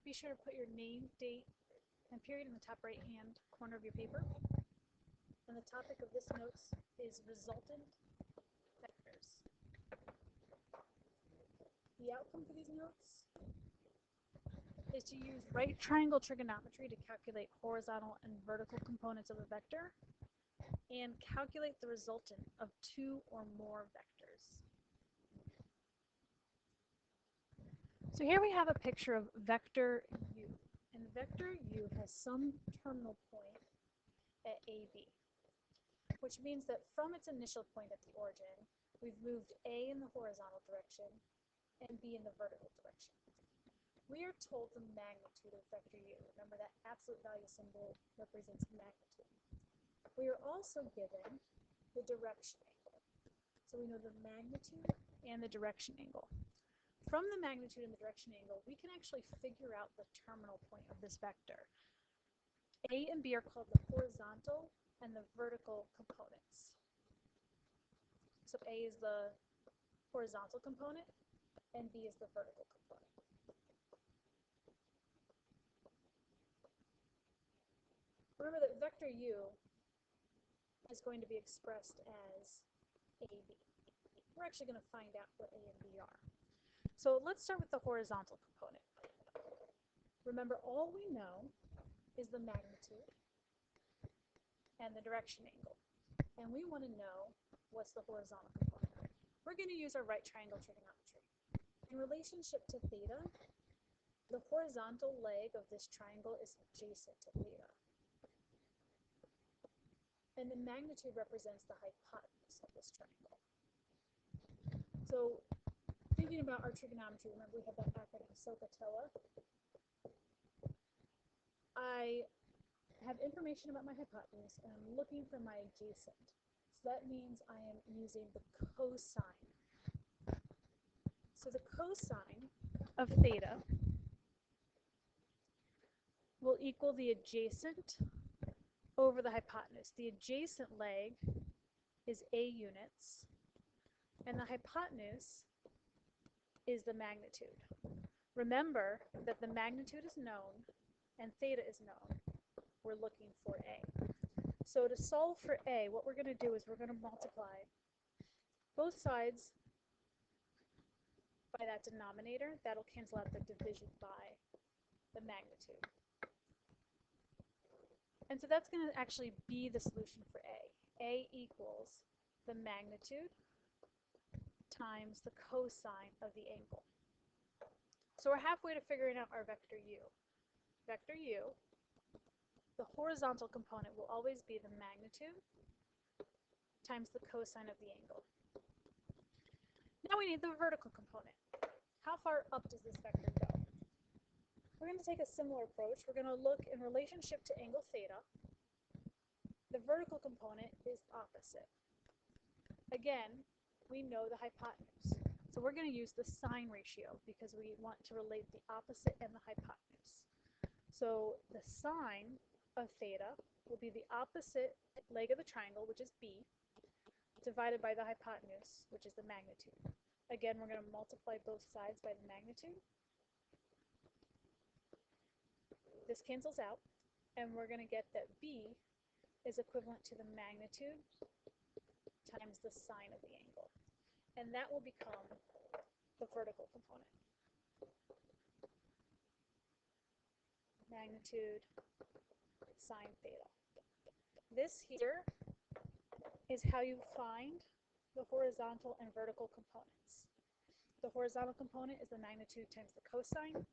be sure to put your name, date, and period in the top right-hand corner of your paper. And the topic of this notes is resultant vectors. The outcome for these notes is to use right triangle trigonometry to calculate horizontal and vertical components of a vector and calculate the resultant of two or more vectors. So here we have a picture of vector u, and vector u has some terminal point at AB, which means that from its initial point at the origin, we've moved A in the horizontal direction and B in the vertical direction. We are told the magnitude of vector u. Remember that absolute value symbol represents magnitude. We are also given the direction angle. So we know the magnitude and the direction angle. From the magnitude and the direction angle, we can actually figure out the terminal point of this vector. A and B are called the horizontal and the vertical components. So A is the horizontal component and B is the vertical component. Remember that vector u is going to be expressed as AB. We're actually going to find out what A and B are. So let's start with the horizontal component. Remember, all we know is the magnitude and the direction angle. And we want to know what's the horizontal component. We're going to use our right triangle trigonometry. In relationship to theta, the horizontal leg of this triangle is adjacent to theta. And the magnitude represents the hypotenuse of this triangle. So thinking about our trigonometry, remember we have that acronym SOHCAHTOA. I have information about my hypotenuse and I'm looking for my adjacent. So that means I am using the cosine. So the cosine of theta will equal the adjacent over the hypotenuse. The adjacent leg is A units, and the hypotenuse is the magnitude. Remember that the magnitude is known and theta is known. We're looking for A. So to solve for A, what we're going to do is we're going to multiply both sides by that denominator. That'll cancel out the division by the magnitude. And so that's going to actually be the solution for A. A equals the magnitude times the cosine of the angle. So we're halfway to figuring out our vector u. Vector u, the horizontal component will always be the magnitude times the cosine of the angle. Now we need the vertical component. How far up does this vector go? We're going to take a similar approach. We're going to look in relationship to angle theta. The vertical component is opposite. Again, we know the hypotenuse. So we're going to use the sine ratio because we want to relate the opposite and the hypotenuse. So the sine of theta will be the opposite leg of the triangle, which is B, divided by the hypotenuse, which is the magnitude. Again, we're going to multiply both sides by the magnitude. This cancels out, and we're going to get that B is equivalent to the magnitude times the sine of the angle. And that will become the vertical component. Magnitude sine theta. This here is how you find the horizontal and vertical components. The horizontal component is the magnitude times the cosine.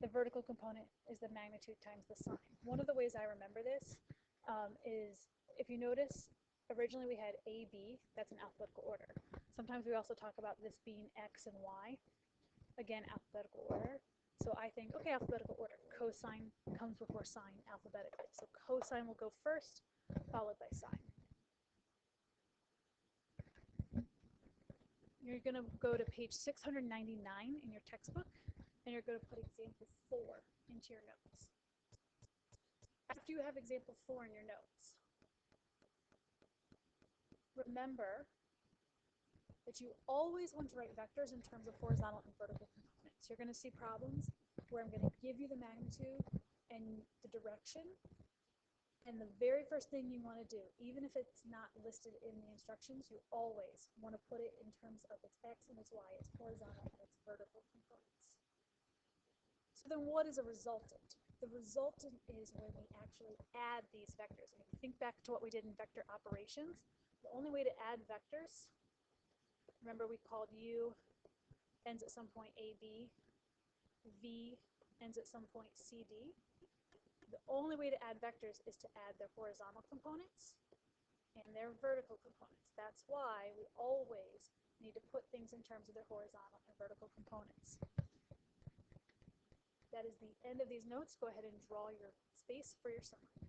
The vertical component is the magnitude times the sine. One of the ways I remember this is, if you notice, originally we had A, B, that's in alphabetical order. Sometimes we also talk about this being X and Y. Again, alphabetical order. So I think, okay, alphabetical order. Cosine comes before sine alphabetically. So cosine will go first, followed by sine. You're going to go to page 699 in your textbook, and you're going to put example 4 into your notes. After you have example 4 in your notes, remember that you always want to write vectors in terms of horizontal and vertical components. You're going to see problems where I'm going to give you the magnitude and the direction. And the very first thing you want to do, even if it's not listed in the instructions, you always want to put it in terms of its x and its y, its horizontal and its vertical components. So then what is a resultant? The resultant is when we actually add these vectors. And if you think back to what we did in vector operations, the only way to add vectors, remember we called u ends at some point AB, v ends at some point CD. The only way to add vectors is to add their horizontal components and their vertical components. That's why we always need to put things in terms of their horizontal and vertical components. That is the end of these notes. Go ahead and draw your space for your summary.